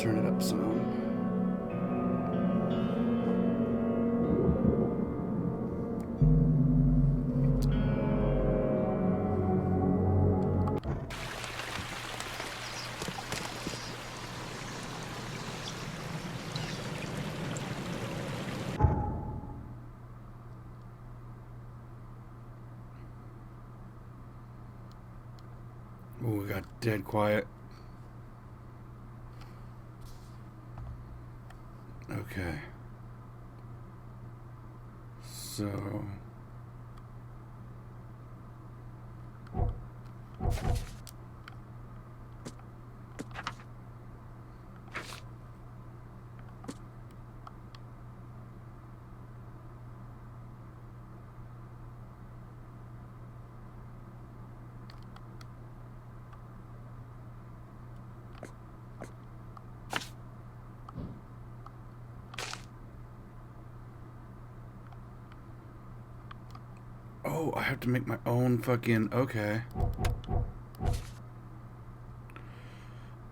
turn it up some. Oh, we got dead quiet. Okay. So... Oh, I have to make my own fucking... Okay.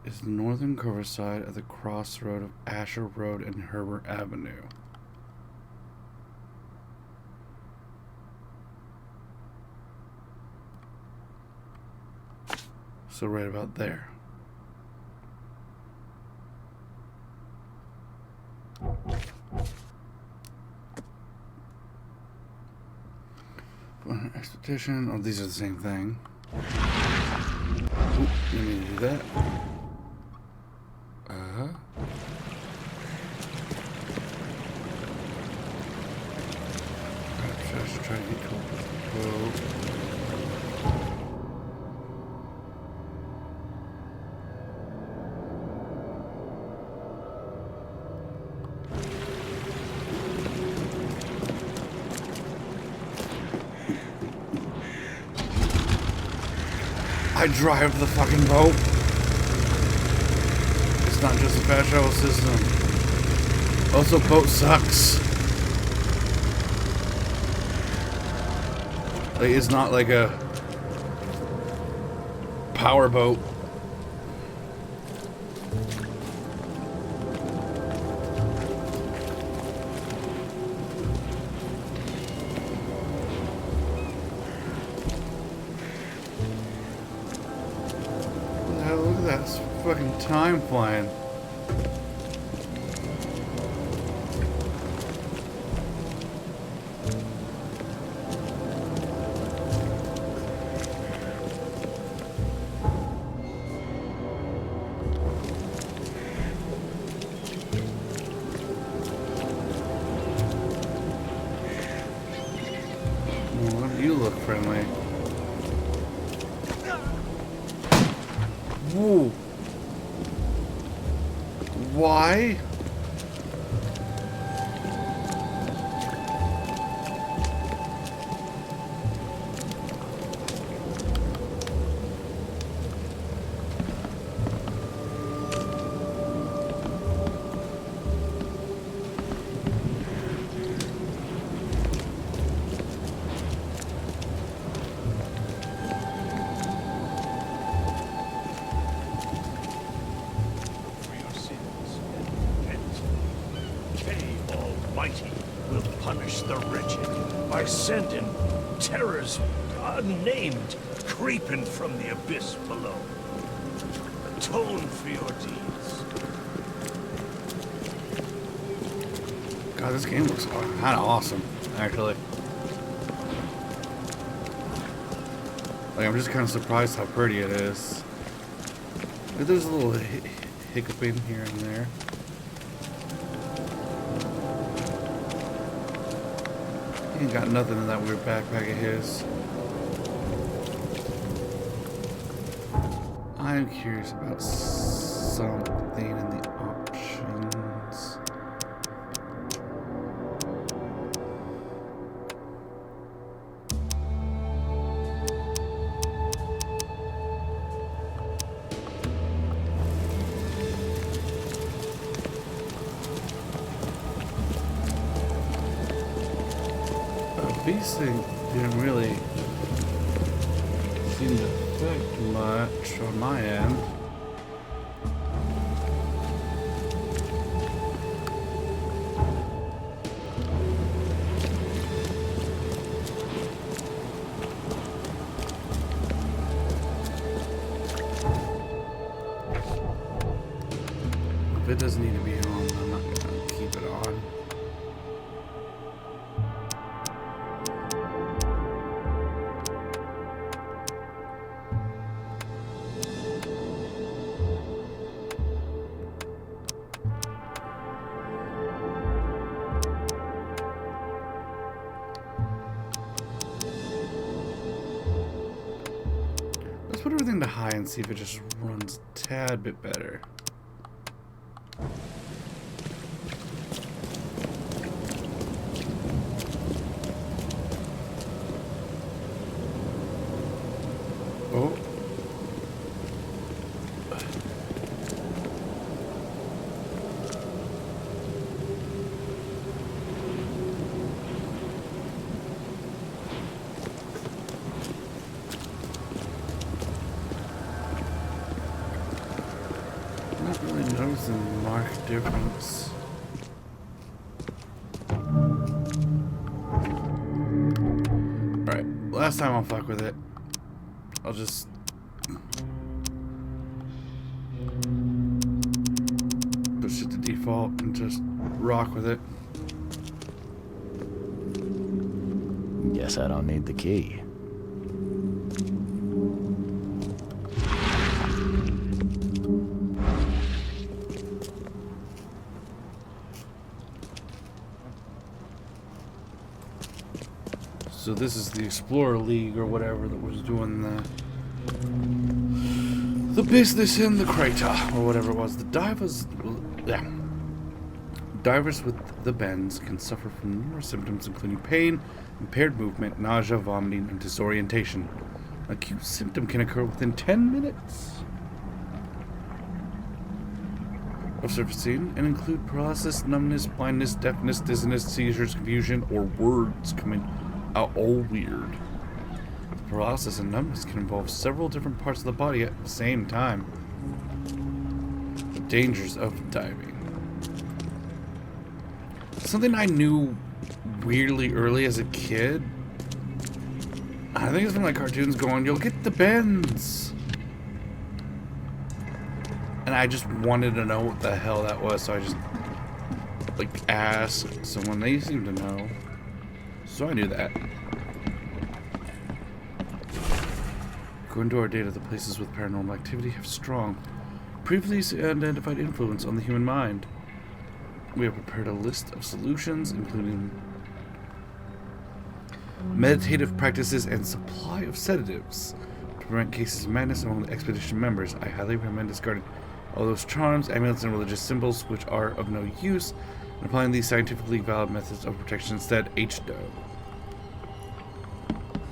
It's the northern cover side of the crossroad of Asher Road and Herbert Avenue. So right about there. Expedition. Oh, these are the same thing. Oop, let me do that. I should try to get to a boat. I drive the fucking boat. It's not just a fast travel system. Also, boat sucks. Like, it's not like a power boat. Look at that, it's fucking time flying. Well, you look friendly. Whoa. Why? Will punish the wretched by sending terrors unnamed creeping from the abyss below. Atone for your deeds. God, this game looks kind of awesome, actually. Like, I'm just kind of surprised how pretty it is. There's a little hiccuping here and there. He ain't got nothing in that weird backpack of his. I'm curious about something in the options. These things didn't really seem to affect much on my end. If it doesn't need to be on, I'm not gonna keep it on. Let's put everything to high and see if it just runs a tad bit better. Oh. Not really noticing a marked difference. Alright, last time I'll fuck with it. I'll just push it to default and just rock with it. Guess I don't need the key. So this is the Explorer League or whatever that was doing the business in the crater or whatever it was. The divers, yeah. Divers with the bends can suffer from numerous symptoms including pain, impaired movement, nausea, vomiting, and disorientation. An acute symptom can occur within 10 minutes of surfacing and include paralysis, numbness, blindness, deafness, dizziness, seizures, confusion, or words coming out all weird. The paralysis and numbness can involve several different parts of the body at the same time. The dangers of diving. Something I knew weirdly early as a kid. I think it's from like cartoons going, you'll get the bends. And I just wanted to know what the hell that was, so I just like asked someone. They seemed to know. So I knew that. According to our data, the places with paranormal activity have strong, previously identified influence on the human mind. We have prepared a list of solutions, including meditative practices and supply of sedatives to prevent cases of madness among the expedition members. I highly recommend discarding all those charms, amulets, and religious symbols which are of no use, and applying these scientifically valid methods of protection instead. H-Doe.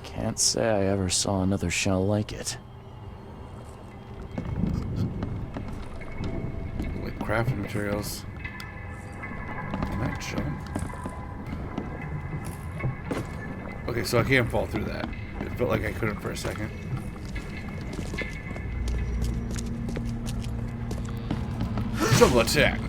Can't say I ever saw another shell like it. Like crafting materials. Can I jump? Okay, so I can't fall through that. It felt like I couldn't for a second. Double attack!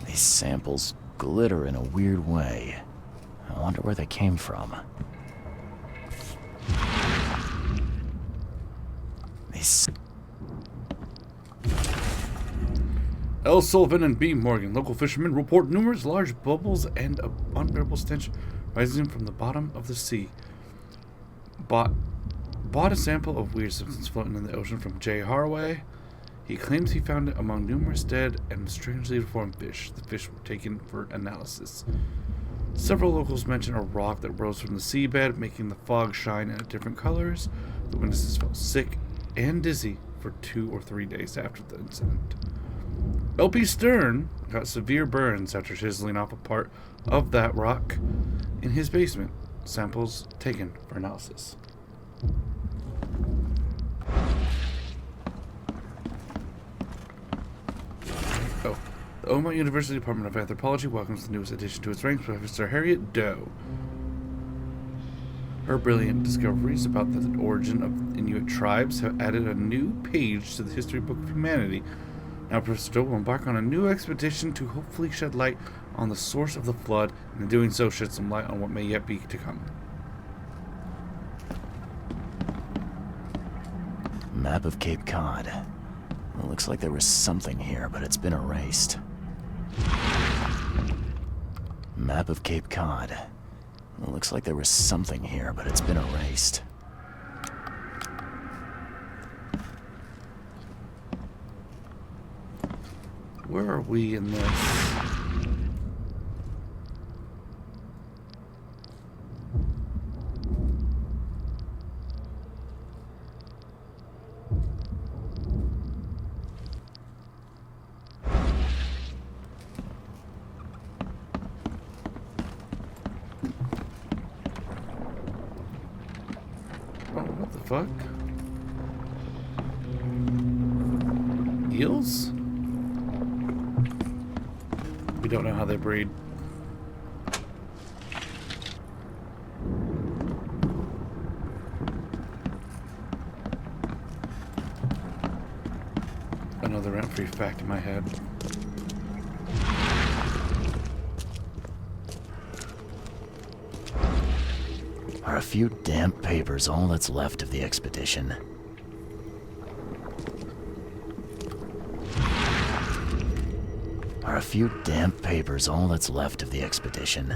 These samples glitter in a weird way. I wonder where they came from. These... L. Sullivan and B. Morgan, local fishermen, report numerous large bubbles and an unbearable stench rising from the bottom of the sea. Bought a sample of weird substance floating in the ocean from J. Haraway. He claims he found it among numerous dead and strangely deformed fish. The fish were taken for analysis. Several locals mention a rock that rose from the seabed, making the fog shine in different colors. The witnesses felt sick and dizzy for 2 or 3 days after the incident. L.P. Stern got severe burns after chiseling off a part of that rock in his basement. Samples taken for analysis. Oh, the Omaha University Department of Anthropology welcomes the newest addition to its ranks, Professor Harriet Doe. Her brilliant discoveries about the origin of Inuit tribes have added a new page to the history book of humanity. Now Bristow will embark on a new expedition to hopefully shed light on the source of the flood, and in doing so shed some light on what may yet be to come. Map of Cape Cod. It looks like there was something here, but it's been erased. Map of Cape Cod. It looks like there was something here, but it's been erased. Where are we in this? Oh, what the fuck? Eels? We don't know how they breed. Another rent-free fact in my head. Are a few damp papers all that's left of the expedition? Are a few damp papers all that's left of the expedition?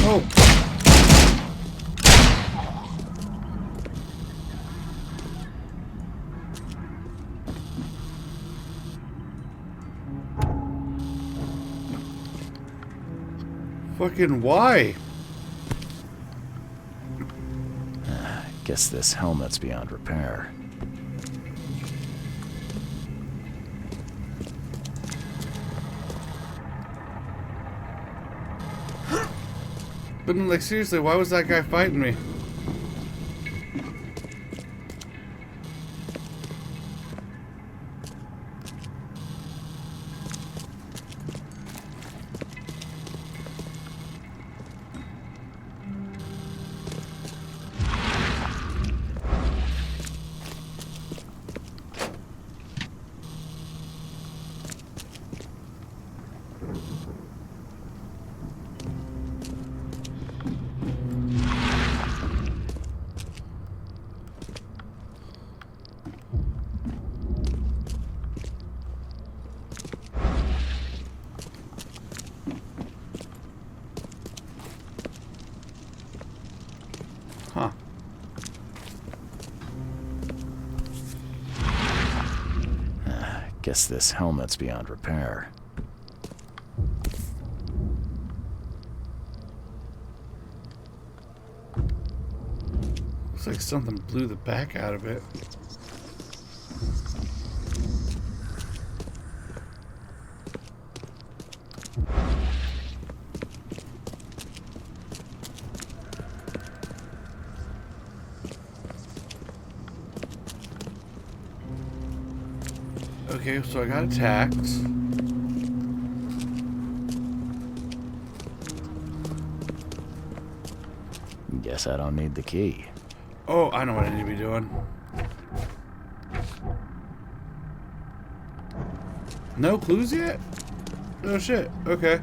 Oh! Fucking why? Guess this helmet's beyond repair. But like, seriously, why was that guy fighting me? Huh. Guess this helmet's beyond repair. Looks like something blew the back out of it. Okay, so I got attacked. Guess I don't need the key. Oh, I know what I need to be doing. No clues yet? Oh shit, okay.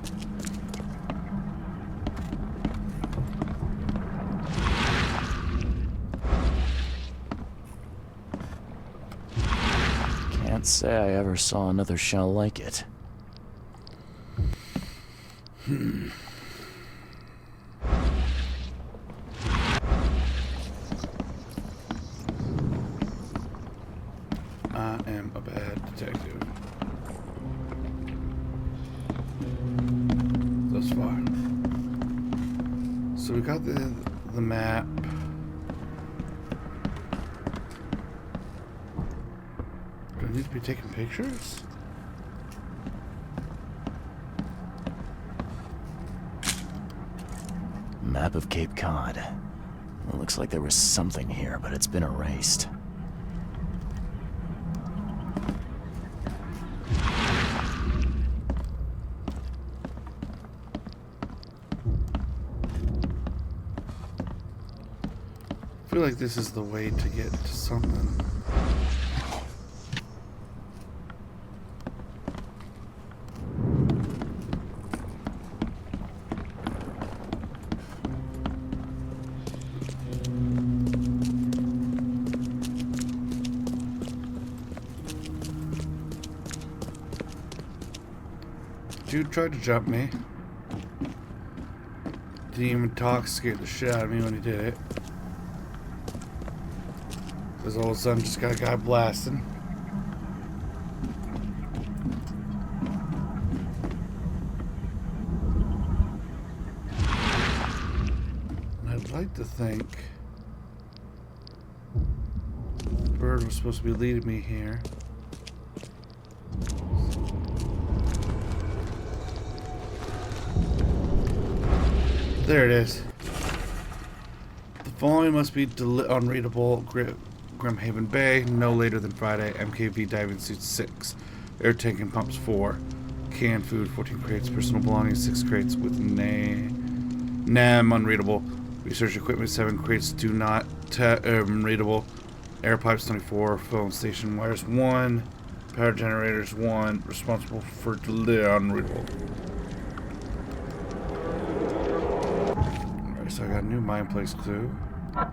Can't say I ever saw another shell like it. I am a bad detective. this far. So we got the map. Do I need to be taking pictures? Map of Cape Cod. It looks like there was something here, but it's been erased. I feel like this is the way to get to something. Dude tried to jump me. Didn't even talk, scared the shit out of me when he did it. Because all of a sudden just got a guy blasting. And I'd like to think the bird was supposed to be leading me here. There it is. The following must be unreadable. Grimhaven Bay, no later than Friday. MKV diving suit 6. Air tank and pumps 4. Canned food 14 crates. Personal belongings 6 crates with NAM unreadable. Research equipment 7 crates do not readable. Air pipes 24. Phone station wires 1. Power generators 1. Responsible for unreadable. Alright, so I got a new mine place clue. That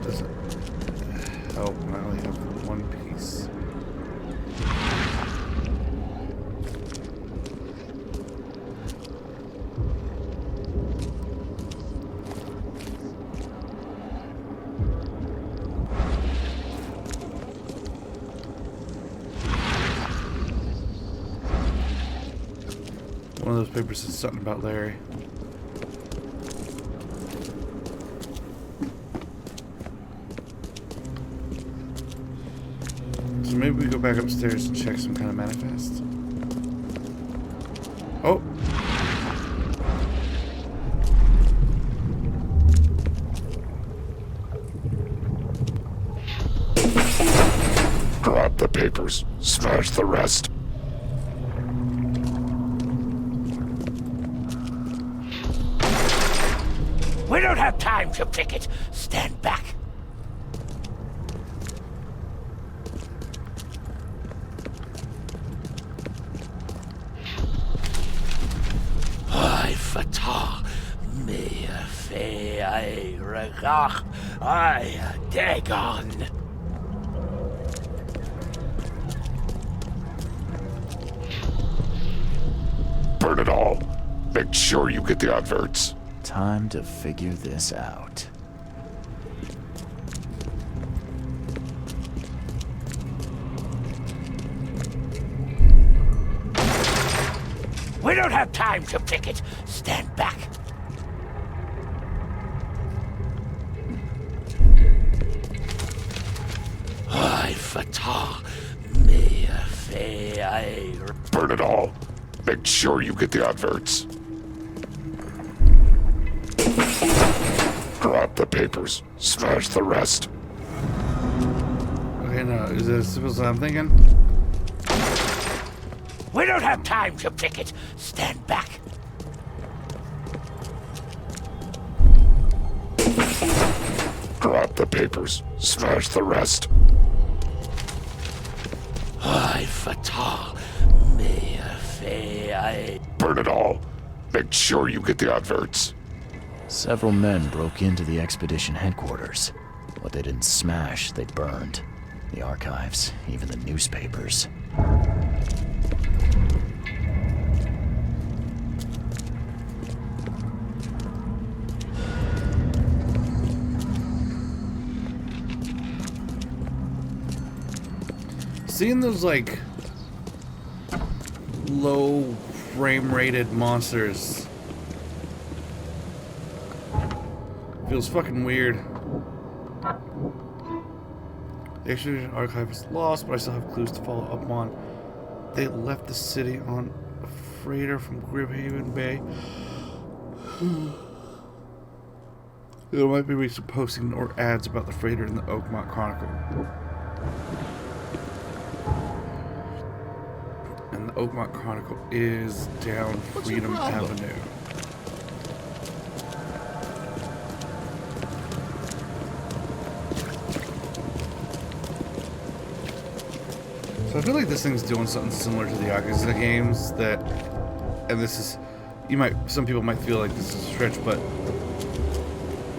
doesn't help. I only have one piece. One of those papers says something about Larry. So maybe we go back upstairs and check some kind of manifest. Oh! Grab the papers, smash the rest. We don't have time to picket. Stand back. I fatah me fe I regach I dagon. Burn it all. Make sure you get the adverts. Time to figure this out. We don't have time to picket. Stand back. I fatah me fe I. Burn it all. Make sure you get the adverts. Grab the papers, smash the rest. Okay, no, is it as simple as I'm thinking? We don't have time to picket. Stand back. Grab the papers, smash the rest. I fatah me fe I. Burn it all. Make sure you get the adverts. Several men broke into the expedition headquarters. What they didn't smash, they burned. The archives, even the newspapers. Seeing those, like, low frame-rated monsters. Feels fucking weird. The Extradition Archive is lost, but I still have clues to follow up on. They left the city on a freighter from Grimhaven Bay. There might be some posting or ads about the freighter in the Oakmont Chronicle. And the Oakmont Chronicle is down Freedom Avenue. So I feel like this thing's doing something similar to the Yakuza games that, and this is, some people might feel like this is a stretch, but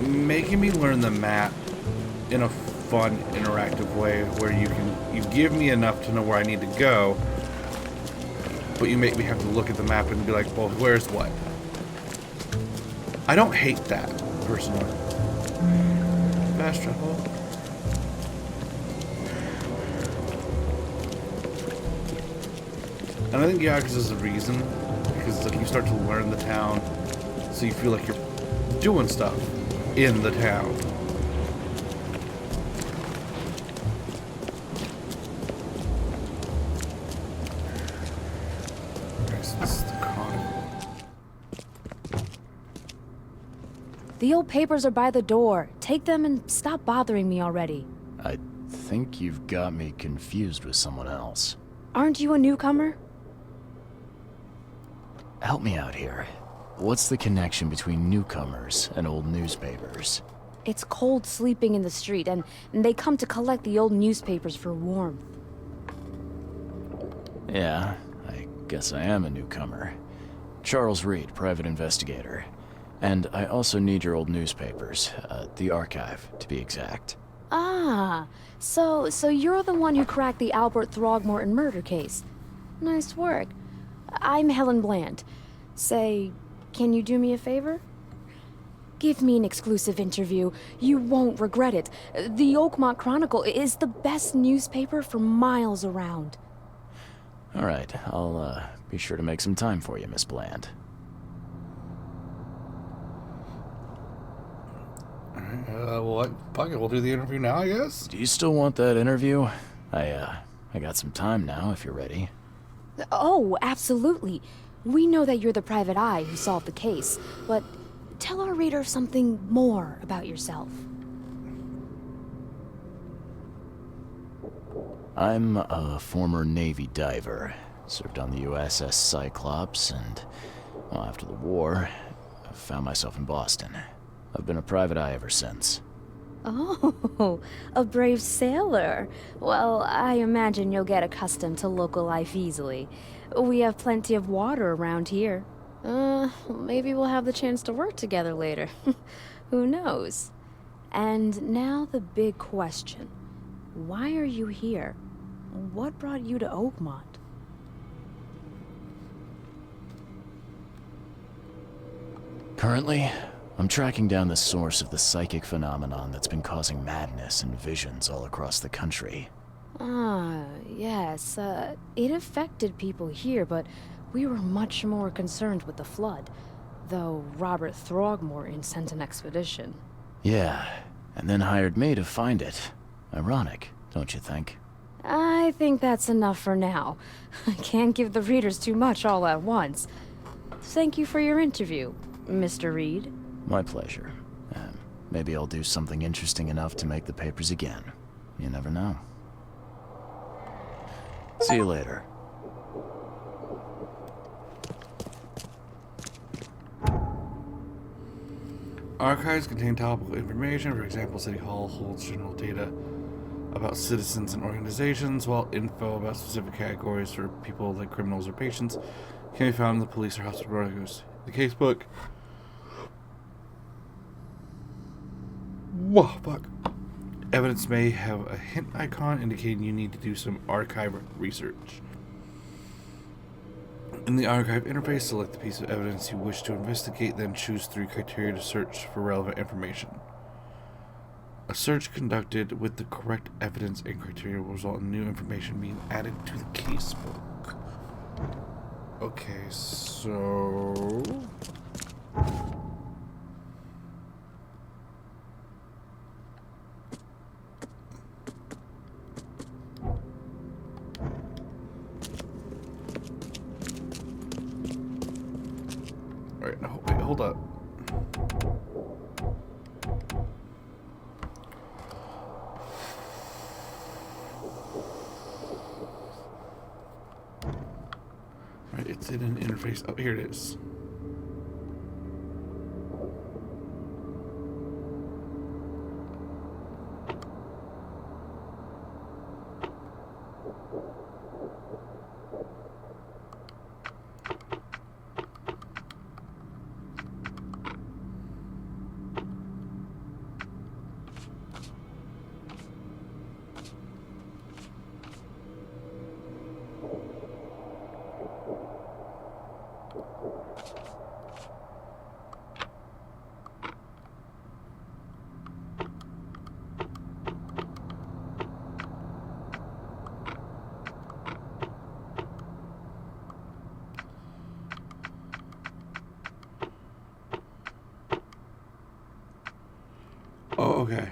making me learn the map in a fun, interactive way where you give me enough to know where I need to go, but you make me have to look at the map and be like, well, where's what? I don't hate that, personally. Fast travel. And I think Yakuza is the reason, because it's like you start to learn the town, so you feel like you're doing stuff in the town. Okay, so this is the Chronicle. The old papers are by the door. Take them and stop bothering me already. I think you've got me confused with someone else. Aren't you a newcomer? Help me out here. What's the connection between newcomers and old newspapers? It's cold sleeping in the street, and they come to collect the old newspapers for warmth. Yeah, I guess I am a newcomer. Charles Reed, private investigator. And I also need your old newspapers, the archive, to be exact. Ah, so you're the one who cracked the Albert Throgmorton murder case. Nice work. I'm Helen Bland. Say, can you do me a favor? Give me an exclusive interview. You won't regret it. The Oakmont Chronicle is the best newspaper for miles around. All right, I'll be sure to make some time for you, Miss Bland. Well, fuck it, we'll do the interview now, I guess. Do you still want that interview? I got some time now, if you're ready. Oh, absolutely. We know that you're the private eye who solved the case, but tell our reader something more about yourself. I'm a former Navy diver. Served on the USS Cyclops, and, well, after the war, I found myself in Boston. I've been a private eye ever since. Oh, a brave sailor. Well, I imagine you'll get accustomed to local life easily. We have plenty of water around here. Maybe we'll have the chance to work together later. Who knows? And now the big question. Why are you here? What brought you to Oakmont? Currently, I'm tracking down the source of the psychic phenomenon that's been causing madness and visions all across the country. Ah, yes. It affected people here, but we were much more concerned with the flood. Though Robert Throgmorton sent an expedition. Yeah, and then hired me to find it. Ironic, don't you think? I think that's enough for now. I can't give the readers too much all at once. Thank you for your interview, Mr. Reed. My pleasure. Maybe I'll do something interesting enough to make the papers again. You never know. See you later. Archives contain topical information. For example, City Hall holds general data about citizens and organizations, while info about specific categories for people like criminals or patients can be found in the police or hospital records. The casebook. Whoa, fuck. Evidence may have a hint icon indicating you need to do some archive research. In the archive interface, select the piece of evidence you wish to investigate, then choose 3 criteria to search for relevant information. A search conducted with the correct evidence and criteria will result in new information being added to the casebook. Okay, so... Alright, no, wait, hold up. Alright, it's in an interface. Oh, here it is. Oh, okay.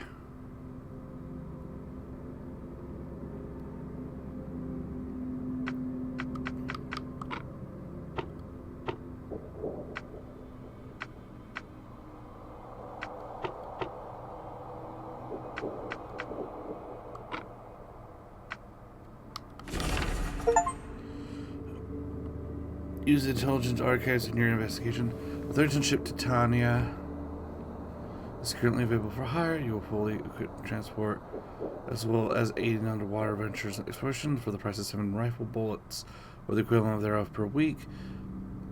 Use the intelligence archives in your investigation. A third ship Titania is currently available for hire. You will fully equip transport, as well as aiding underwater ventures and exploration for the price of 7 rifle bullets, or the equivalent thereof per week.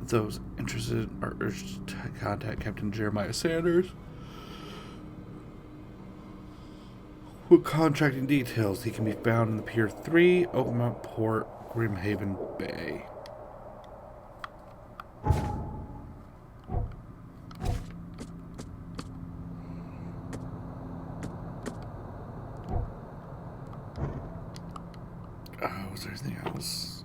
Those interested are urged to contact Captain Jeremiah Sanders with contracting details. He can be found in the Pier 3, Oakmont Port, Grimhaven Bay. Was there anything else?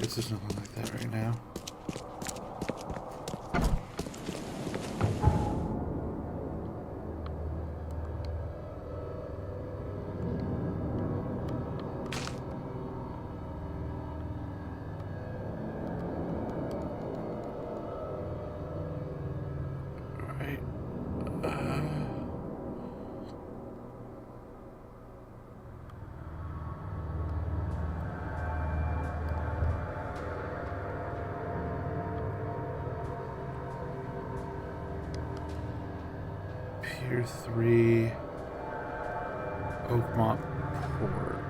Guess there's nothing like that right now. Pier 3, Oakmont Port.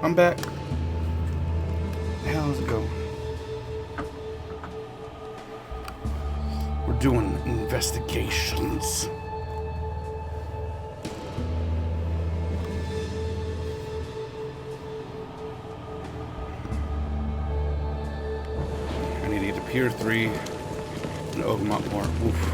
I'm back. How's it going? We're doing investigations. I need to get to Pier 3 and Oakmont Port. Oof.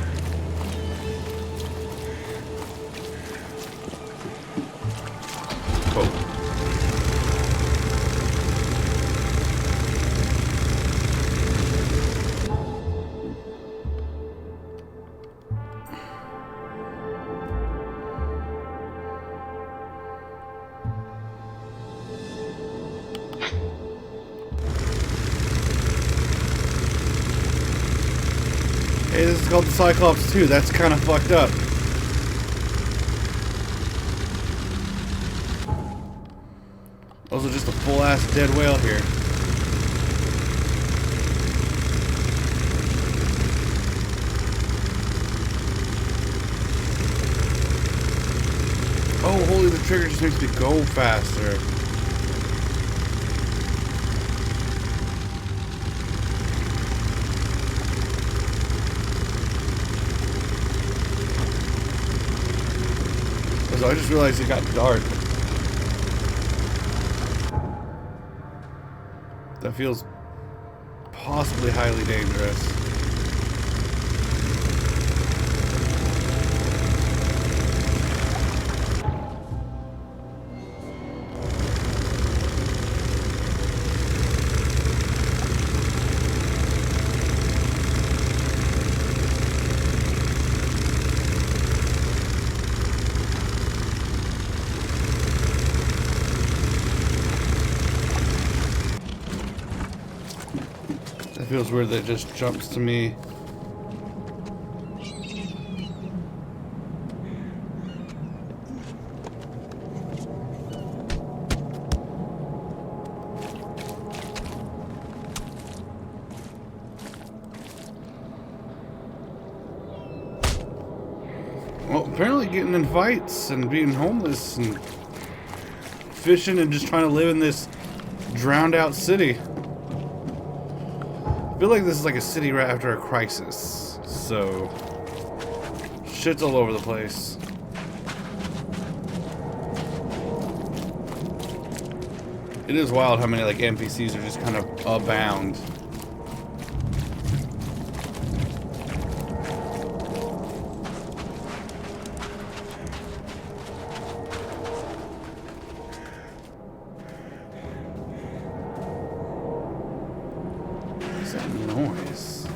Hey, this is called the Cyclops 2. That's kind of fucked up. also just a full-ass dead whale here. Oh, holy, the trigger just makes me go faster. So I just realized it got dark. That feels possibly highly dangerous. It feels weird that it just jumps to me. Well, apparently getting in fights and being homeless and fishing and just trying to live in this drowned out city. I feel like this is like a city right after a crisis, so shit's all over the place. It is wild how many like NPCs are just kind of abound. What's that noise?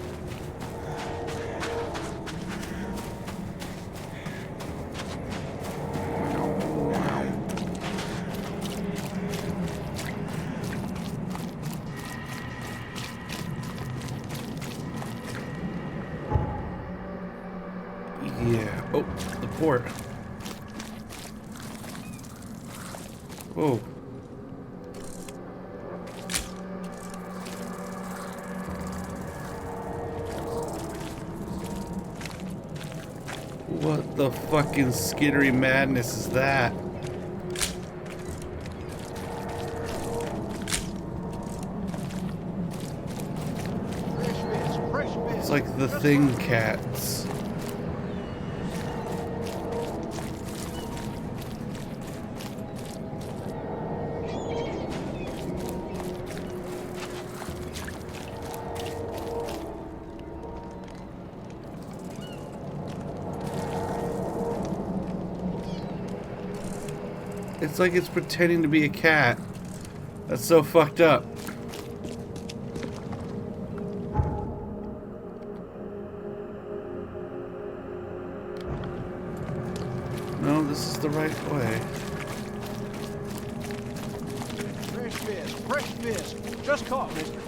Yeah. Oh, the port. Whoa. What the fucking skittery madness is that? It's like the Thing cats. It's like it's pretending to be a cat. That's so fucked up. No, this is the right way. Fresh fish. Just caught, mister.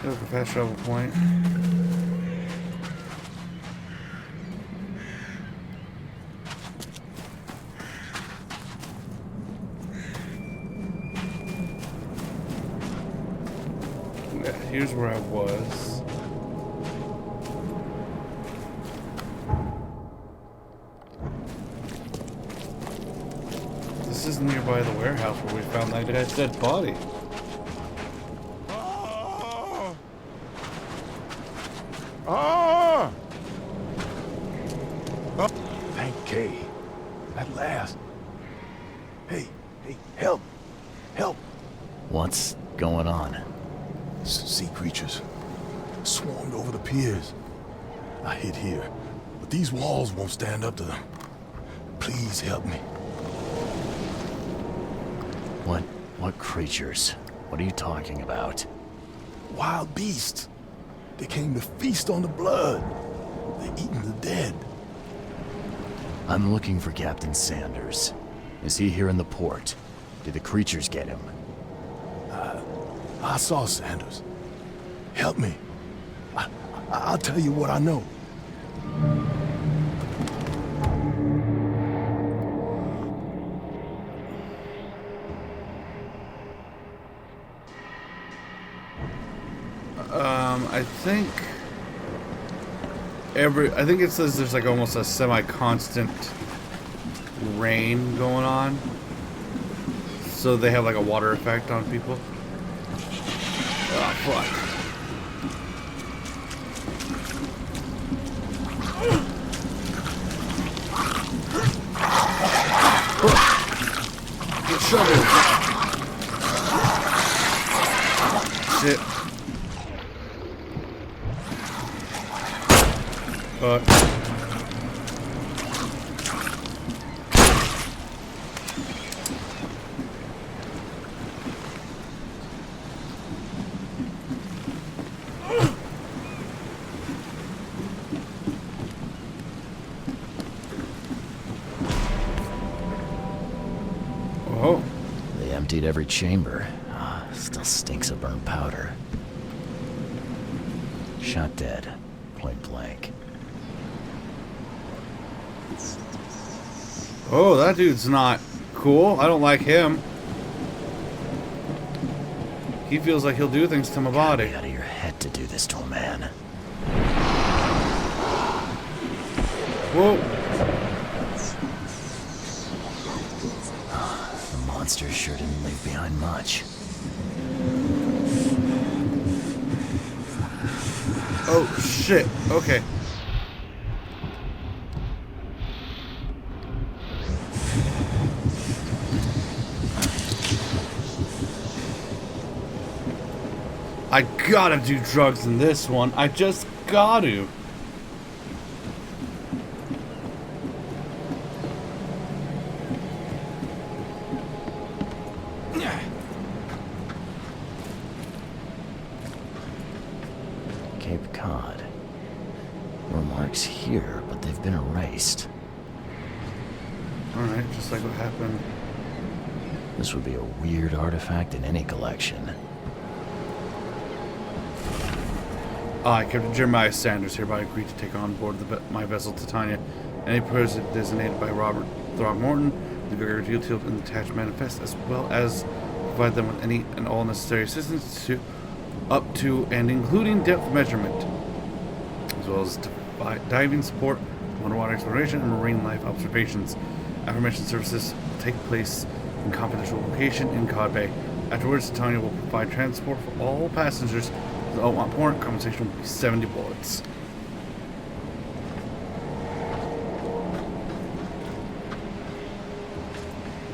There's a fast travel point. Yeah, here's where I was. This is nearby the warehouse where we found that guy's dead body. Thank Kay. At last. Hey, help. What's going on? Sea creatures swarmed over the piers. I hid here, but these walls won't stand up to them. Please help me. What creatures? What are you talking about? Wild beasts. They came to feast on the blood. They're eating the dead. I'm looking for Captain Sanders. Is he here in the port? Did the creatures get him? I saw Sanders. Help me. I'll tell you what I know. I think it says there's like almost a semi-constant rain going on. So they have like a water effect on people. Oh, fuck. Get shoveled. Shit. Oh. They emptied every chamber. Still stinks of burnt powder. Shot dead. Point blank. Oh, that dude's not cool. I don't like him. He feels like he'll do things to my body. Get out of your head to do this to a man. Whoa. The monster sure didn't leave behind much. Oh, shit. Okay. I gotta do drugs in this one. I just got to. Cape Cod. Remarks here, but they've been erased. Alright, just like what happened. This would be a weird artifact in any collection. I, Captain Jeremiah Sanders, hereby agree to take on board my vessel Titania any person designated by Robert Throckmorton, the guarantee to in the attached manifest, as well as provide them with any and all necessary assistance to up to and including depth measurement, as well as diving support, underwater exploration, and marine life observations. Aforementioned services will take place in confidential location in Cod Bay. Afterwards, Titania will provide transport for all passengers. The Oakmont port compensation will be 70 bullets.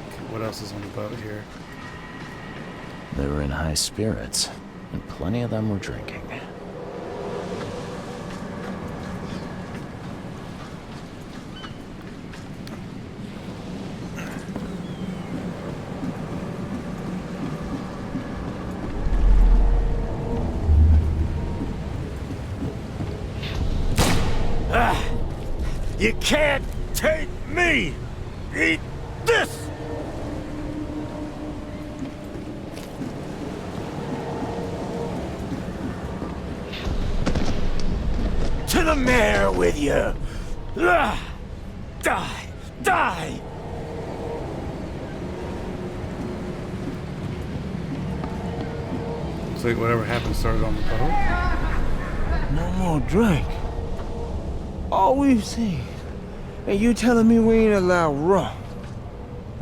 Okay, what else is on the boat here? They were in high spirits, and plenty of them were drinking. You can't take me! Eat this! To the mayor with you! Die! Die! Looks like whatever happened started on the boat. No more drink. All we've seen. And you telling me we ain't allowed rum?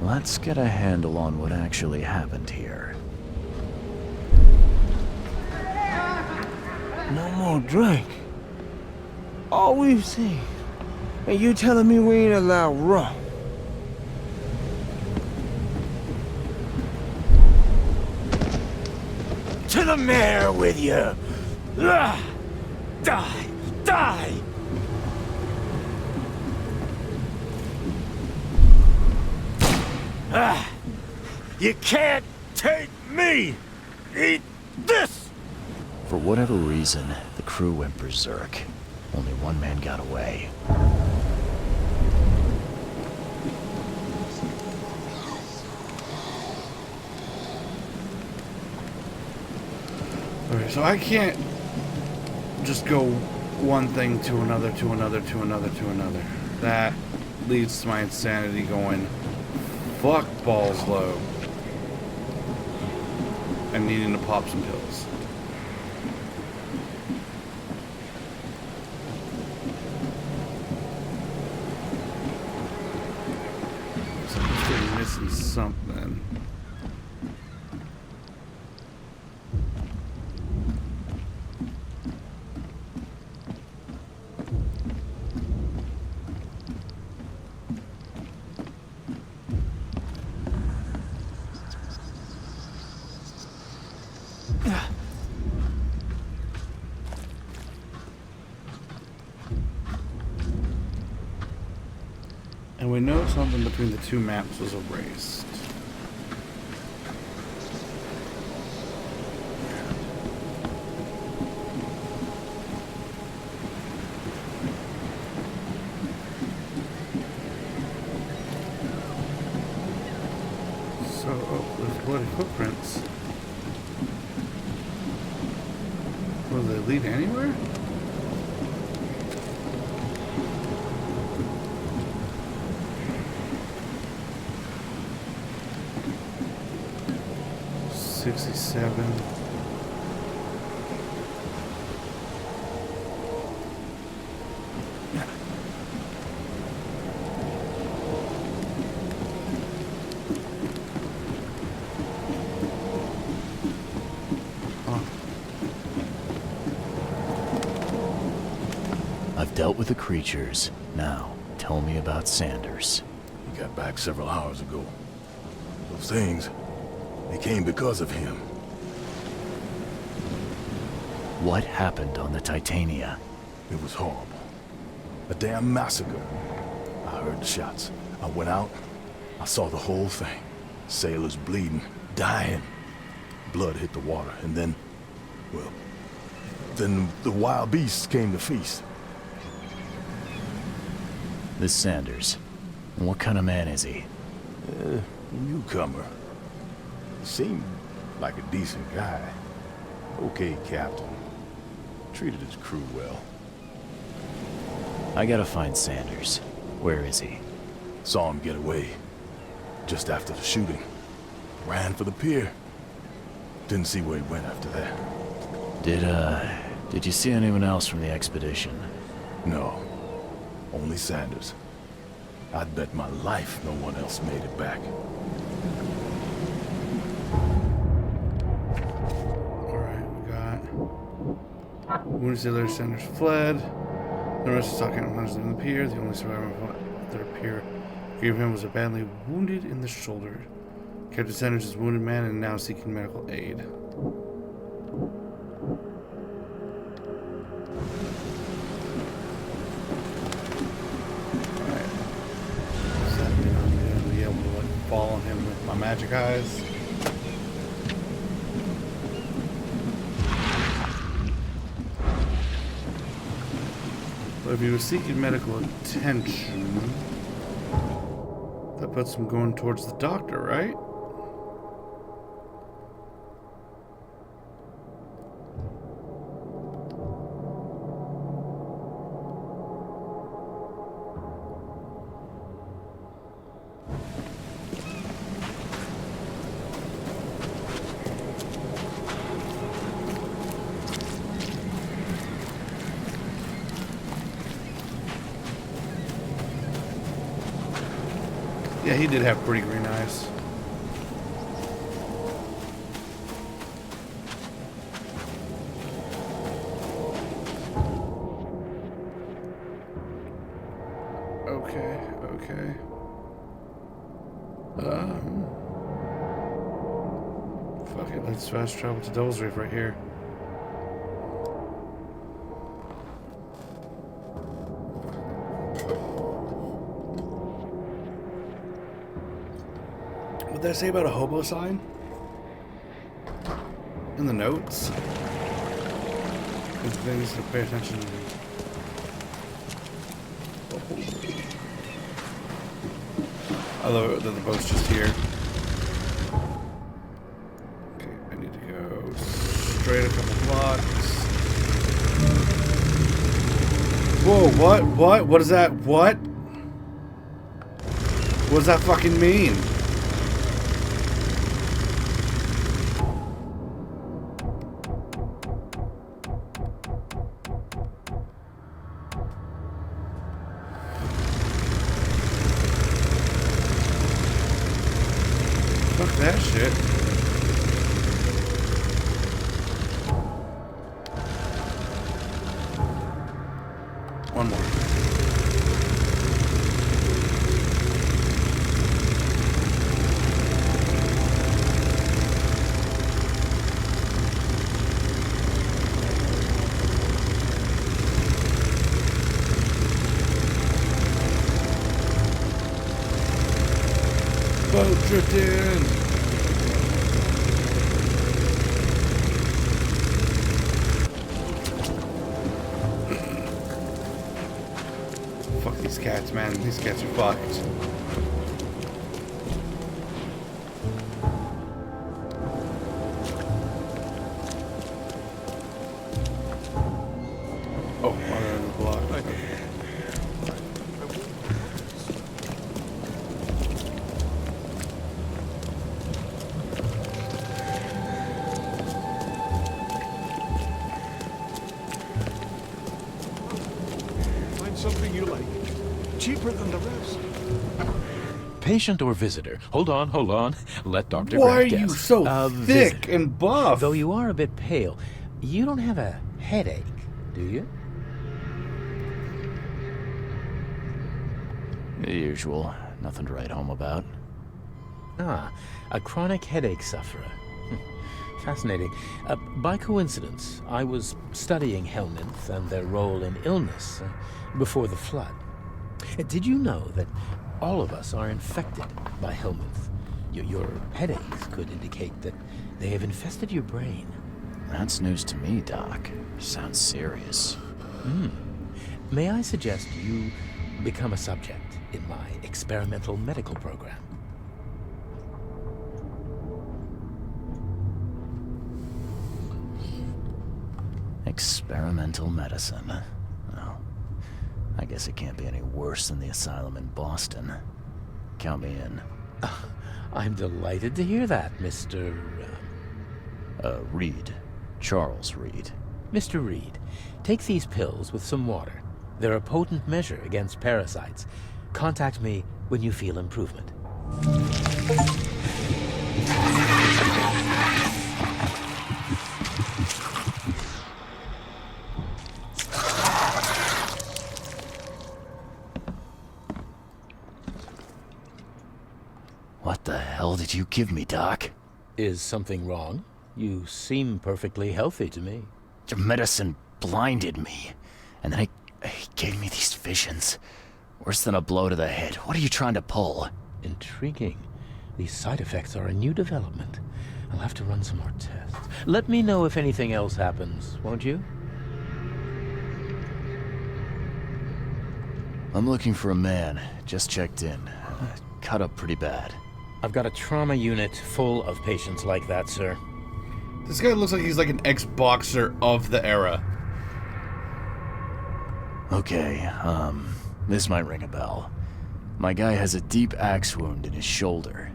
Let's get a handle on what actually happened here. No more drink. All we've seen. And you telling me we ain't allowed rum? To the mayor with you! Die! Die! You can't take me! Eat this! For whatever reason, the crew went berserk. Only one man got away. Okay, so I can't just go one thing to another, to another, to another, to another. That leads to my insanity going fuck balls low and needing to pop some pills. So I'm still missing something. And we know something between the two maps was erased. So, oh, there's bloody footprints. Will they lead anywhere? $67. I've dealt with the creatures. Now, tell me about Sanders. He got back several hours ago. Those things, they came because of him. What happened on the Titania? It was horrible. A damn massacre. I heard the shots. I went out. I saw the whole thing. Sailors bleeding, dying. Blood hit the water, and then, well, then the wild beasts came to feast. This Sanders. What kind of man is he? Newcomer. Seemed like a decent guy. Okay, Captain. Treated his crew well. I gotta find Sanders. Where is he? Saw him get away. Just after the shooting. Ran for the pier. Didn't see where he went after that. Did you see anyone else from the expedition? No. Only Sanders. I'd bet my life no one else made it back. Alright, we got wounded sailor Sanders fled. The rest of the stock hunters in the pier. The only survivor of their pier gave him was a badly wounded in the shoulder. Captain Sanders is a wounded man and now seeking medical aid. Following him with my magic eyes. But if he was seeking medical attention, that puts him going towards the doctor, right? Yeah, he did have pretty green eyes. Okay, okay. Fuck it, let's fast travel to Devil's Reef right here. What did I say about a hobo sign? In the notes? There's things to pay attention to. I love it that the boat's just here. Okay, I need to go straight a couple blocks. Whoa, what? What? What is that? What? What does that fucking mean? Fuck that shit. One more. Boat drifting. Fuck these cats, man. These cats are fucked. Oh, water on the block. Find something you like. Cheaper than the rest. Patient or visitor? Hold on. Let Dr. Why are Grant you guess. so A thick visitor. and buff? Though you are a bit pale, you don't have a headache, do you? The usual. Nothing to write home about. Ah, a chronic headache sufferer. Fascinating. By coincidence, I was studying Helminth and their role in illness before the flood. Did you know that all of us are infected by Helminth? Your headaches could indicate that they have infested your brain. That's news to me, Doc. Sounds serious. May I suggest you become a subject in my experimental medical program? Experimental medicine. Well, I guess it can't be any worse than the asylum in Boston. Count me in. I'm delighted to hear that, Mr. Reed. Charles Reed. Mr. Reed. Take these pills with some water. They're a potent measure against parasites. Contact me when you feel improvement. What the hell did you give me, Doc? Is something wrong? You seem perfectly healthy to me. Your medicine blinded me. And then he gave me these visions. Worse than a blow to the head. What are you trying to pull? Intriguing. These side effects are a new development. I'll have to run some more tests. Let me know if anything else happens, won't you? I'm looking for a man. Just checked in. Cut up pretty bad. I've got a trauma unit full of patients like that, sir. This guy looks like he's like an ex-boxer of the era. Okay, this might ring a bell. My guy has a deep axe wound in his shoulder.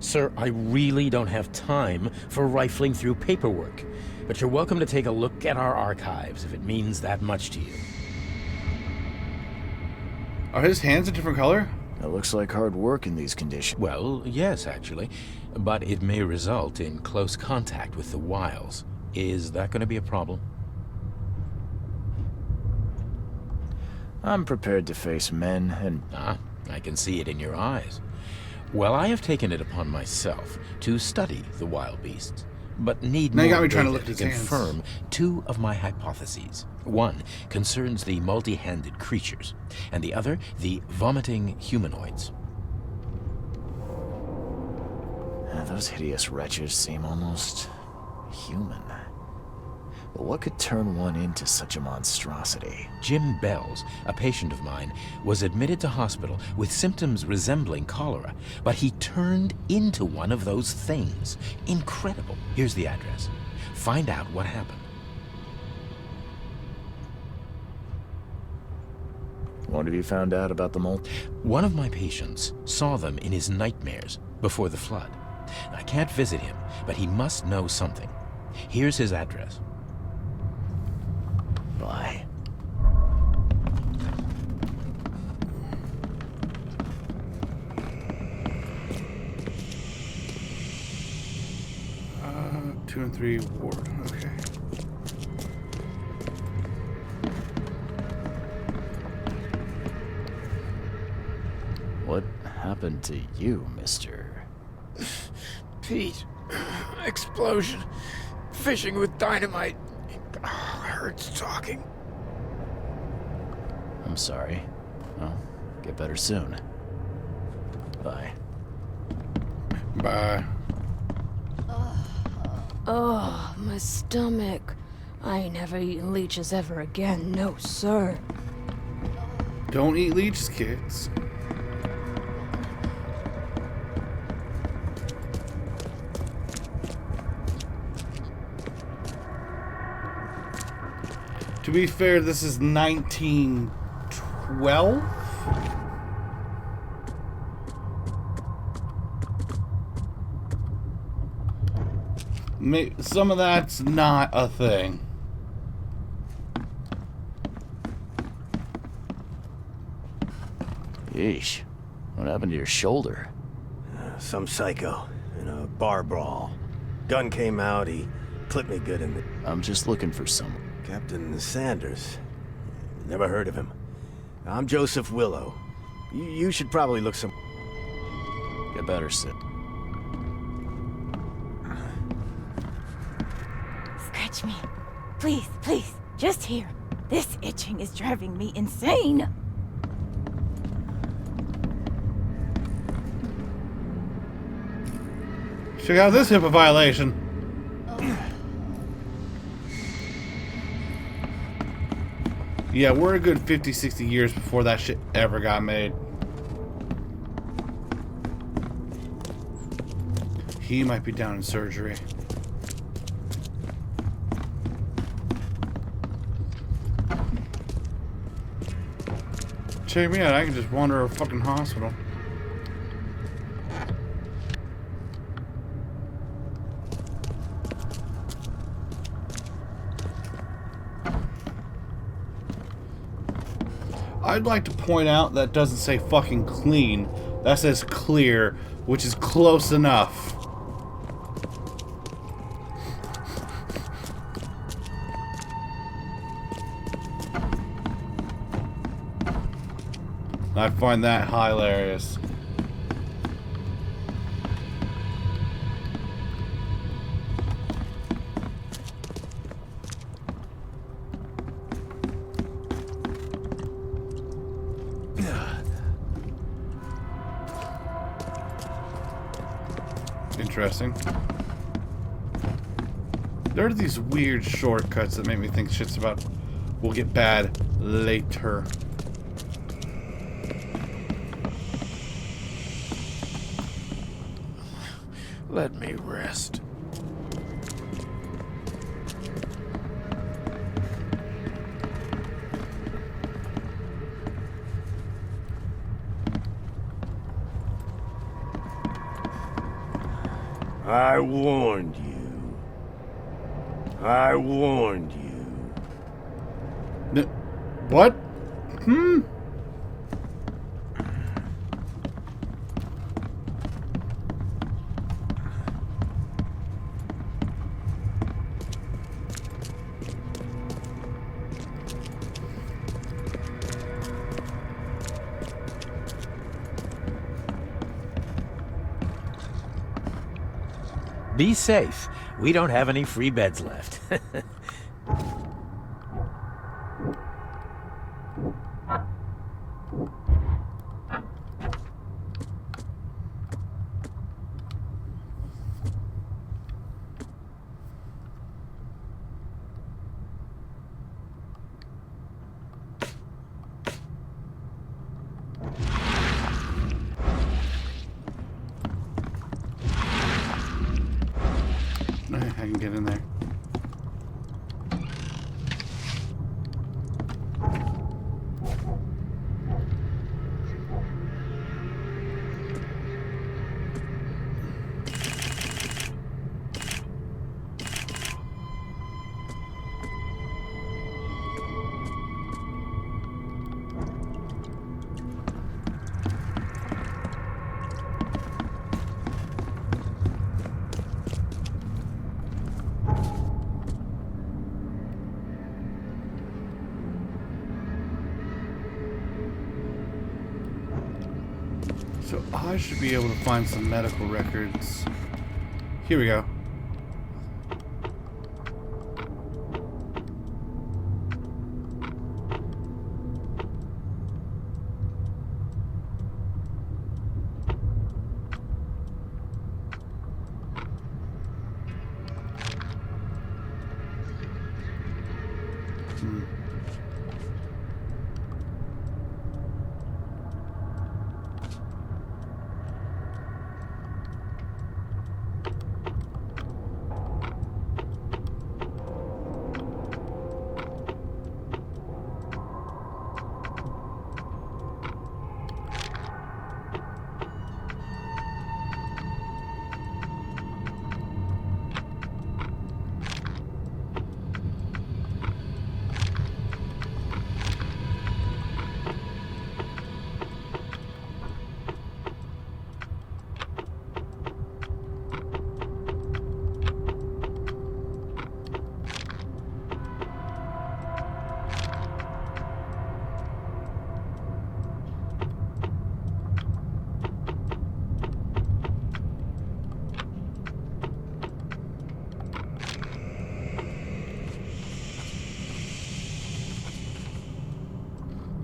Sir, I really don't have time for rifling through paperwork, but you're welcome to take a look at our archives if it means that much to you. Are his hands a different color? It looks like hard work in these conditions. Well, yes, actually, but it may result in close contact with the wiles. Is that going to be a problem? I'm prepared to face men and... Ah, I can see it in your eyes. Well, I have taken it upon myself to study the wild beasts, but need Now you more got me trying to data look at his hands. confirm two of my hypotheses. One concerns the multi-handed creatures, and the other the vomiting humanoids. Those hideous wretches seem almost human. But what could turn one into such a monstrosity? Jim Bells, a patient of mine, was admitted to hospital with symptoms resembling cholera, but he turned into one of those things. Incredible. Here's the address. Find out what happened. What have you found out about the mole? One of my patients saw them in his nightmares before the flood. I can't visit him, but he must know something. Here's his address. Bye. Uh, 2 and 3 ward. Okay. What happened to you, mister? Pete. Explosion. Fishing with dynamite. Hurts talking. I'm sorry. Well, get better soon. Bye. Bye. Oh, my stomach. I ain't never eating leeches ever again, no sir. Don't eat leeches, kids. To be fair, this is 1912? Some of that's not a thing. Yeesh. What happened to your shoulder? Some psycho in a bar brawl. Gun came out, he clipped me good in the... I'm just looking for someone. Captain Sanders. Never heard of him. I'm Joseph Willow. You should probably look some... Get better, Sid. Scratch me. Please, please. Just here. This itching is driving me insane. Check out this HIPAA violation. Yeah, we're a good 50, 60 years before that shit ever got made. He might be down in surgery. Check me out, I can just wander a fucking hospital. I'd like to point out that doesn't say fucking clean. That says clear, which is close enough. I find that hilarious. Interesting. There are these weird shortcuts that make me think shit's about will get bad later. Let me rest. I warned you. I warned you. What? Be safe. We don't have any free beds left. I can get in there. I should be able to find some medical records. Here we go.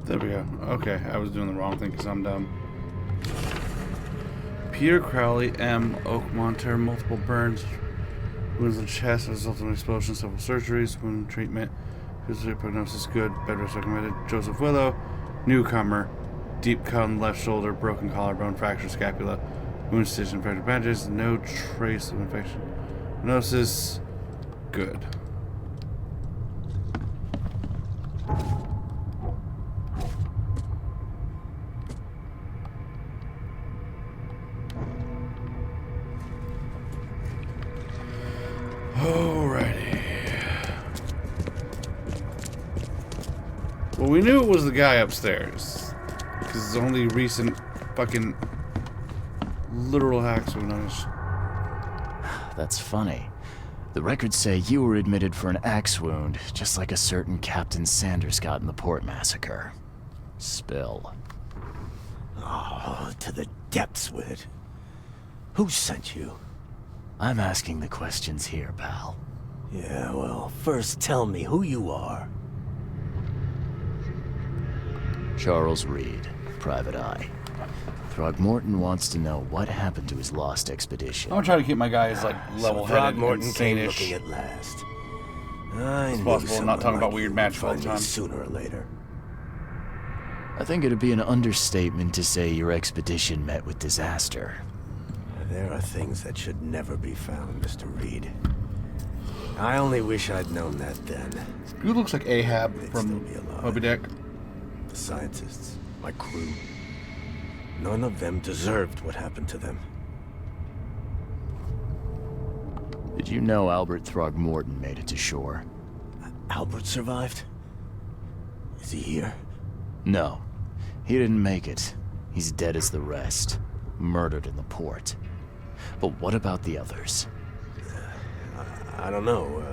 There we go. Okay, I was doing the wrong thing because I'm dumb. Peter Crowley, M. Oakmonter, multiple burns, wounds in the chest, result of an explosion, several surgeries, wound treatment, physical prognosis good, bed rest recommended. Joseph Willow, newcomer, deep cut on left shoulder, broken collarbone, fractured scapula, wound stitched and fractured bandages, no trace of infection. Prognosis good. Alrighty. Well, we knew it was the guy upstairs. Because it's only recent fucking literal hacks we noticed. That's funny. The records say you were admitted for an axe wound, just like a certain Captain Sanders got in the port massacre. Spill. Oh, to the depths with it. Who sent you? I'm asking the questions here, pal. Yeah, well, first tell me who you are. Charles Reed, Private Eye. Throgmorton wants to know what happened to his lost expedition. I'm gonna try to keep my guys like level-headed and Throgmorton came looking sane-ish. at last. I It's knew possible I'm not talking someone about like weird you magic would all the find me time. sooner or later. I think it'd be an understatement to say your expedition met with disaster. There are things that should never be found, Mr. Reed. I only wish I'd known that then. You looks like Ahab They'd from still be alive. Moby Dick. The scientists, my crew. None of them deserved what happened to them. Did you know Albert Throgmorton made it to shore? Albert survived? Is he here? No. He didn't make it. He's dead as the rest. Murdered in the port. But what about the others? I don't know.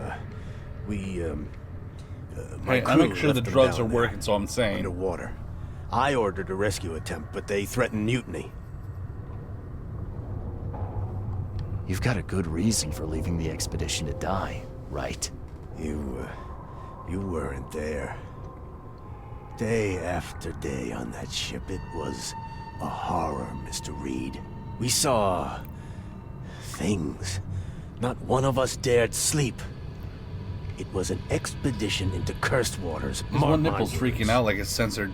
My Hey, I crew make sure the left them drugs down are there, working, so I'm sane. underwater. I ordered a rescue attempt, but they threatened mutiny. You've got a good reason for leaving the expedition to die, right? You weren't there. Day after day on that ship, it was a horror, Mr. Reed. We saw things. Not one of us dared sleep. It was an expedition into cursed waters. His one nipple's Mark my freaking words. out like it's censored.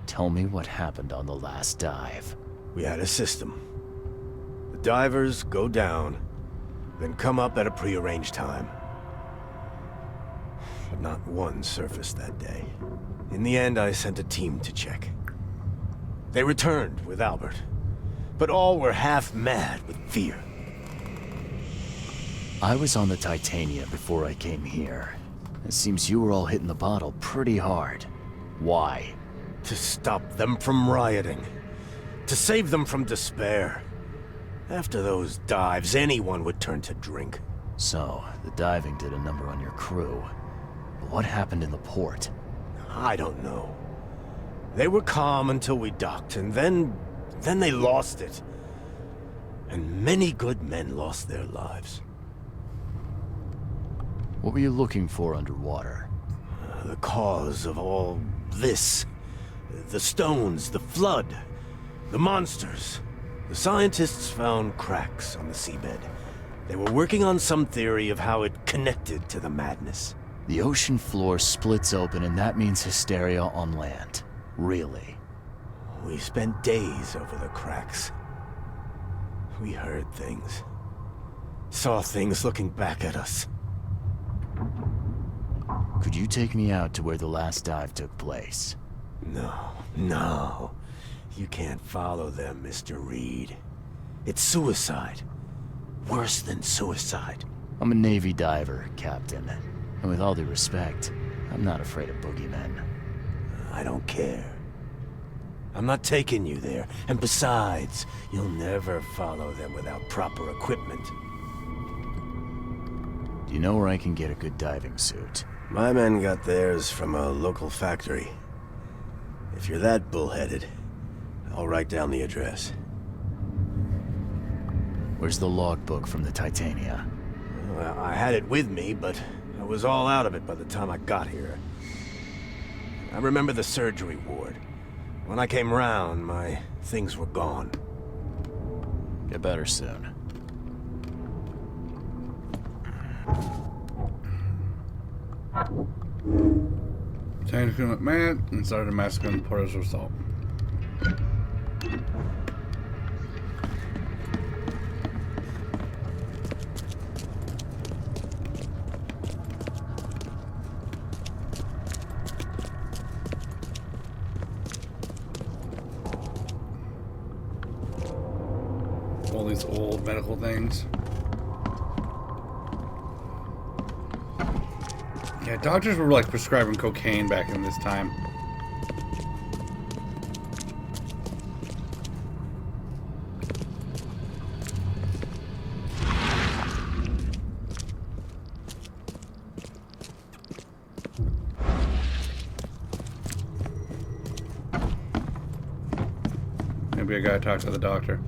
Tell me what happened on the last dive. We had a system. The divers go down, then come up at a prearranged time. But not one surfaced that day. In the end, I sent a team to check. They returned with Albert, but all were half mad with fear. I was on the Titania before I came here. It seems you were all hitting the bottle pretty hard. Why? To stop them from rioting. To save them from despair. After those dives, anyone would turn to drink. So, the diving did a number on your crew. But what happened in the port? I don't know. They were calm until we docked, and then Then they lost it. And many good men lost their lives. What were you looking for underwater? The cause of all this. The stones, the flood, the monsters. The scientists found cracks on the seabed. They were working on some theory of how it connected to the madness. The ocean floor splits open and that means hysteria on land. Really? We spent days over the cracks. We heard things. Saw things looking back at us. Could you take me out to where the last dive took place? No. You can't follow them, Mr. Reed. It's suicide. Worse than suicide. I'm a Navy diver, Captain. And with all due respect, I'm not afraid of boogeymen. I don't care. I'm not taking you there. And besides, you'll never follow them without proper equipment. Do you know where I can get a good diving suit? My men got theirs from a local factory. If you're that bullheaded, I'll write down the address. Where's the logbook from the Titania? Well, I had it with me, but I was all out of it by the time I got here. I remember the surgery ward. When I came round, my things were gone. Get better soon. Tank went mad and started massacring the porters of salt. All these old medical things. Yeah, doctors were like prescribing cocaine back in this time. Maybe I gotta talk to the doctor.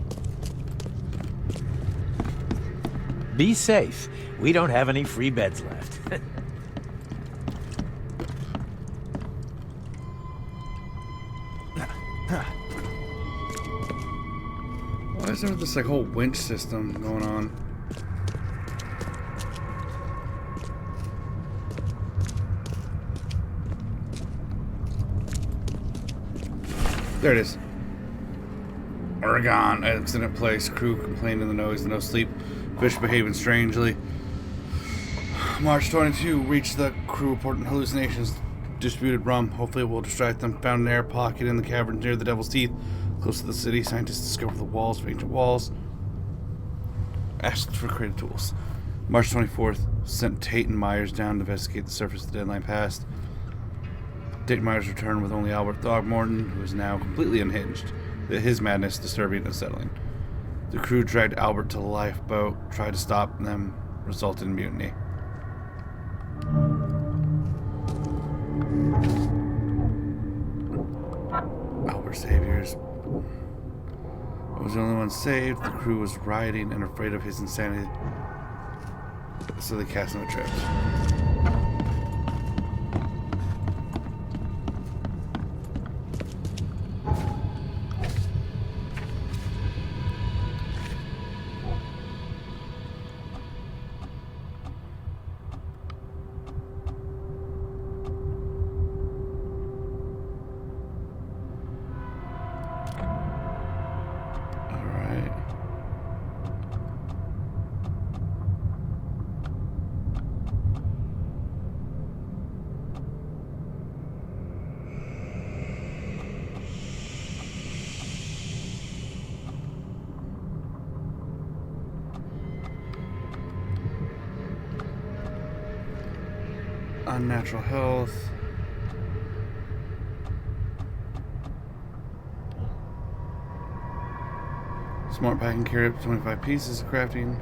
Be safe. We don't have any free beds left. Why is there this like whole winch system going on? There it is. Oregon, accident place. Crew complained in the noise, no sleep. Fish behaving strangely. March 22, reached the crew reporting hallucinations. Distributed rum. Hopefully it will distract them. Found an air pocket in the cavern near the Devil's Teeth. Close to the city, scientists discovered the walls of ancient walls. Asked for creative tools. March 24th, sent Tate and Myers down to investigate the surface of the deadline past. Tate and Myers returned with only Albert Throgmorton, who is now completely unhinged. His madness disturbing and unsettling. The crew dragged Albert to the lifeboat, tried to stop them, resulted in mutiny. Albert saviors. I was the only one saved. The crew was rioting and afraid of his insanity, so they cast him adrift. Unnatural health. Smart pack can carry up to 25 pieces of crafting.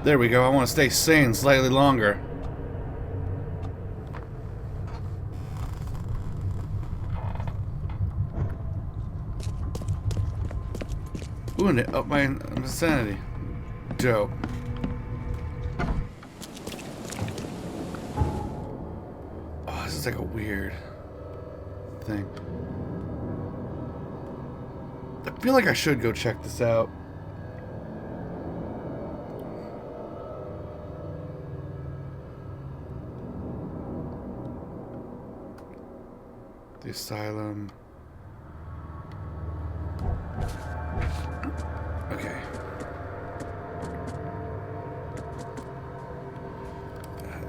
There we go. I want to stay sane slightly longer. Ooh, and it up my insanity. Dope. Oh, this is like a weird thing. I feel like I should go check this out. The asylum. Okay.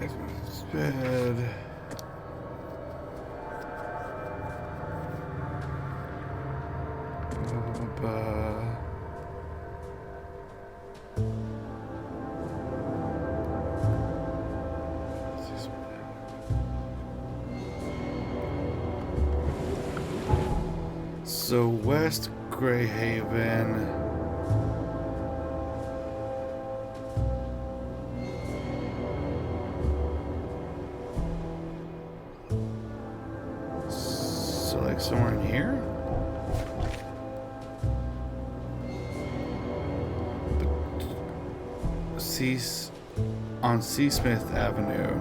It's bed. So West Greyhaven. So like somewhere in here? On C. Smith Avenue.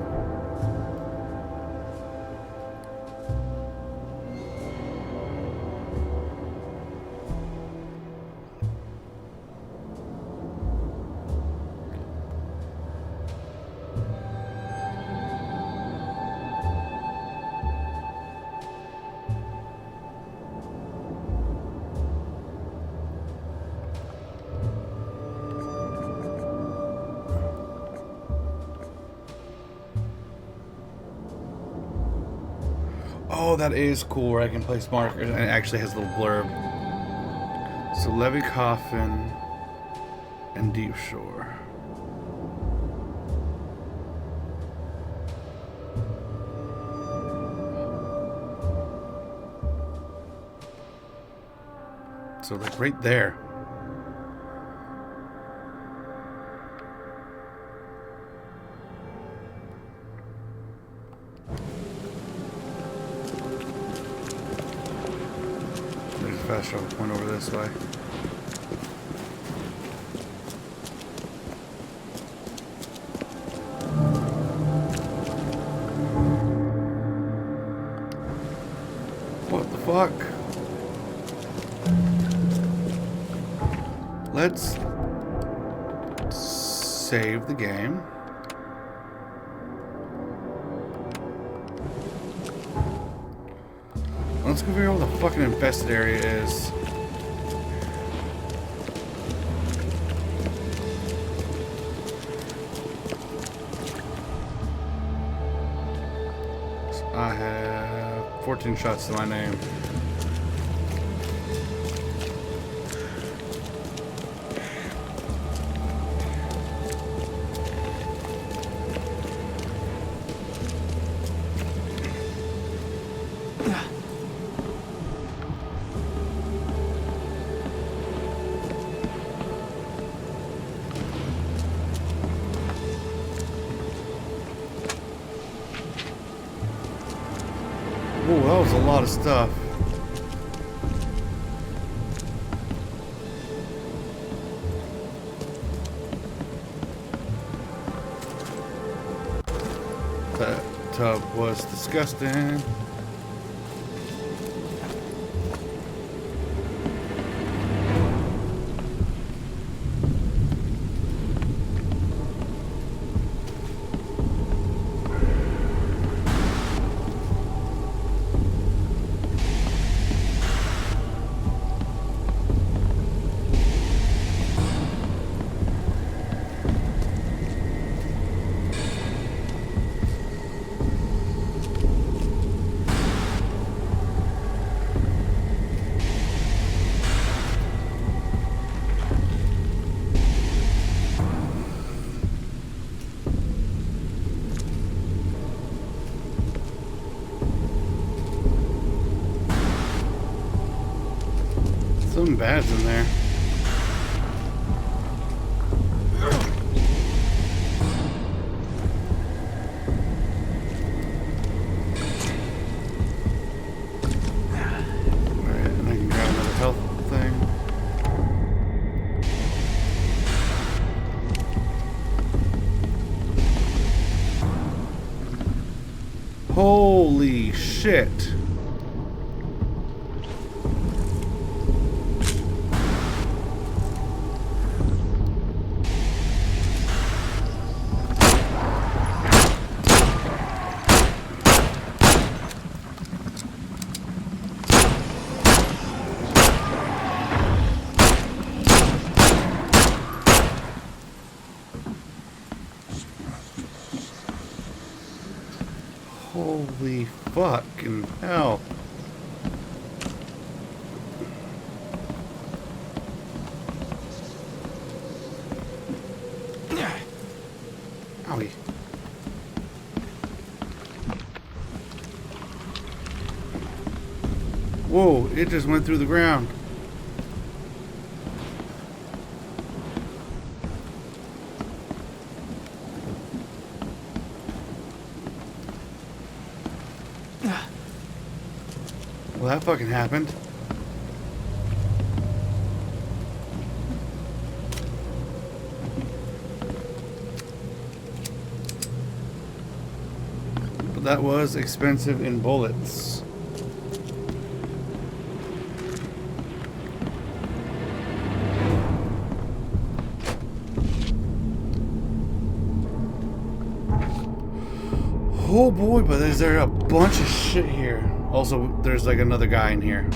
Oh, that is cool where I can place markers and it actually has a little blurb. So Levy Coffin and Deep Shore. So like right there. Fast travel point over this way. What the fuck? Let's save the game. Let's go figure out where the fucking infested area is. I have 14 shots to my name. Ooh, that was a lot of stuff. That tub was disgusting. Something bad's in there. Alright, and I can grab another health thing. Holy shit. Holy fucking hell. Owie. Whoa, it just went through the ground. Well, that fucking happened. But that was expensive in bullets. Oh boy, but is there a bunch of shit here. Also, there's like another guy in here.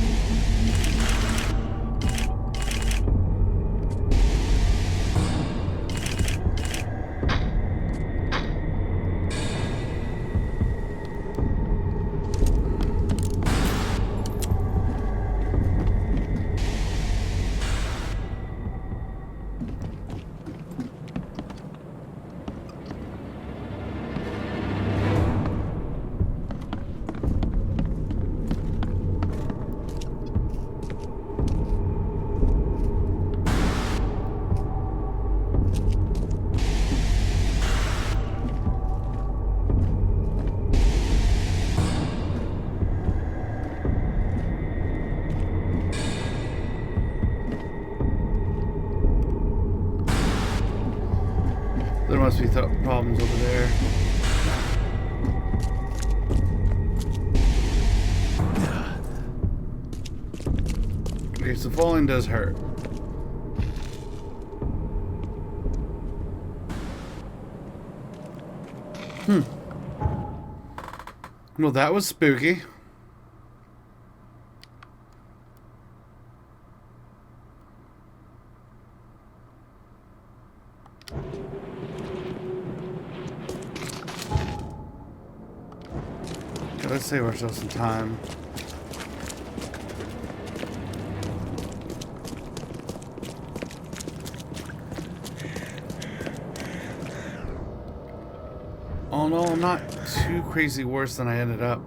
There must be problems over there. Okay, so falling does hurt. Well, that was spooky. Okay, let's save ourselves some time. Oh no, I'm not too crazy worse than I ended up.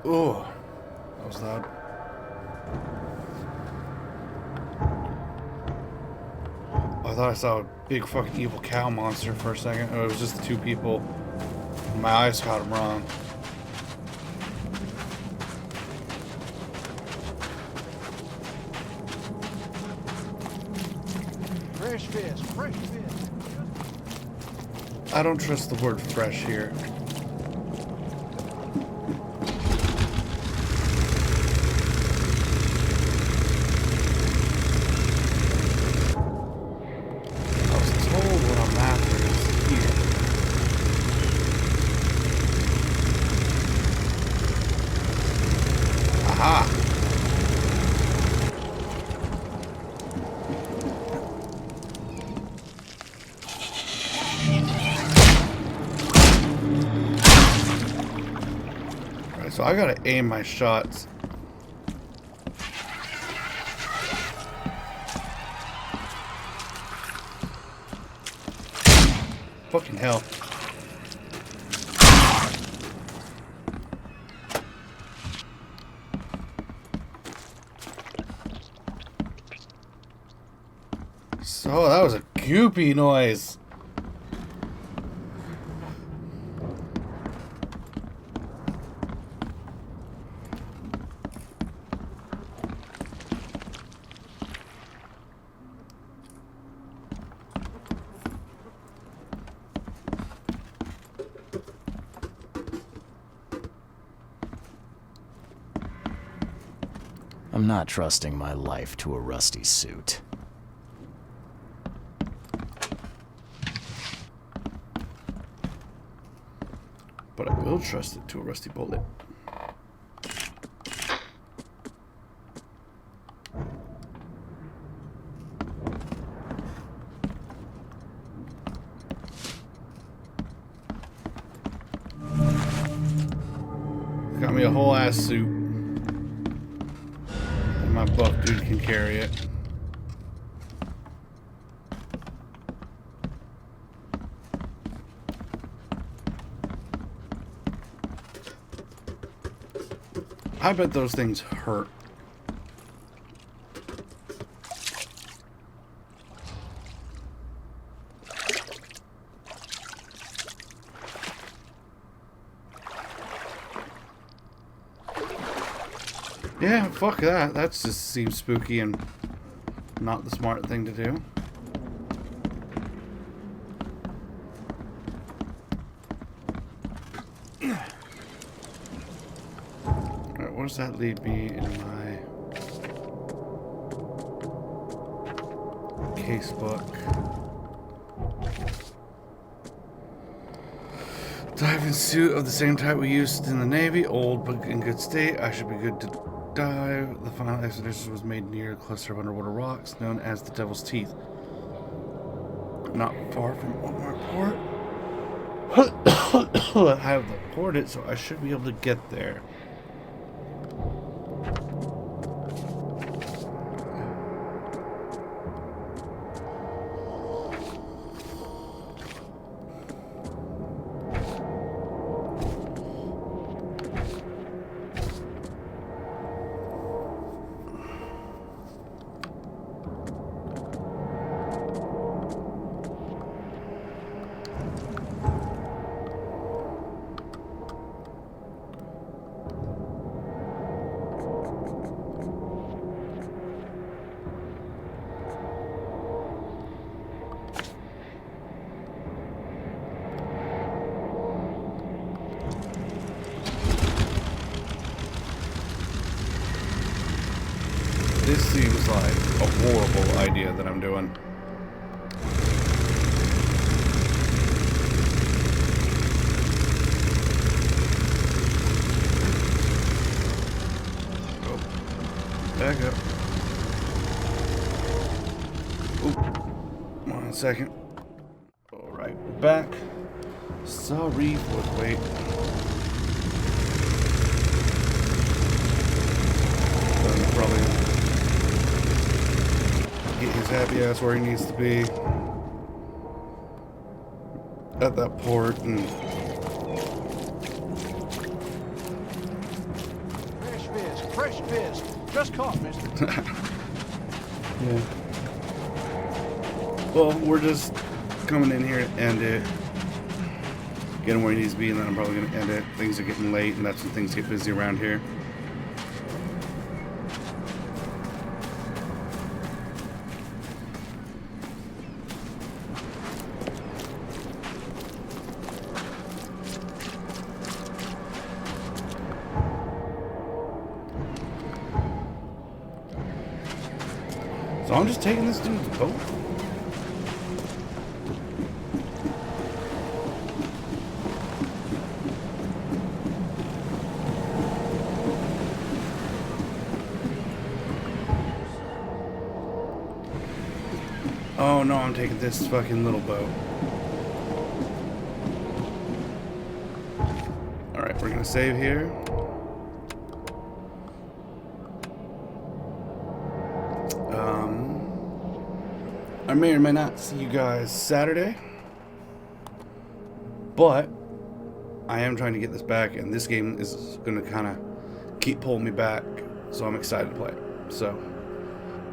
Oh, that was loud. I thought I saw a big fucking evil cow monster for a second. Oh, it was just the two people. My eyes caught him wrong. Fresh fish, fresh fish. I don't trust the word fresh here. I was told what I'm after is here. Aha! Alright, so I gotta aim my shots. Fucking hell. So that was a goopy noise. I'm not trusting my life to a rusty suit. But I will trust it to a rusty bullet. Got me a whole ass suit. And my buff dude can carry it. I bet those things hurt. Yeah, fuck that. That just seems spooky and not the smart thing to do. Alright, where does that leave me in my case book? Diving suit of the same type we used in the Navy, old but in good state. I should be good to dive. The final expedition was made near a cluster of underwater rocks known as the Devil's Teeth. Not far from Oakmont Port. I have the ported, so I should be able to get there. This seems like a horrible idea that I'm doing. Oh, back up. Oop. 1 second. Alright, we're back. Sorry for the wait. Probably get his happy ass where he needs to be at that port. And fresh fish, just caught, mister. Yeah. Well, we're just coming in here to end it, get him where he needs to be, and then I'm probably going to end it. Things are getting late, and that's when things get busy around here. So I'm just taking this dude's boat. Oh no, I'm taking this fucking little boat. Alright, we're gonna save here. I may or may not see you guys Saturday, but I am trying to get this back, and this game is going to kind of keep pulling me back, so I'm excited to play it. So,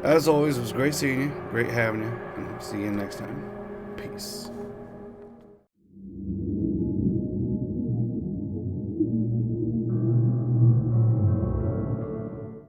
as always, it was great seeing you, great having you, and I'll see you next time. Peace.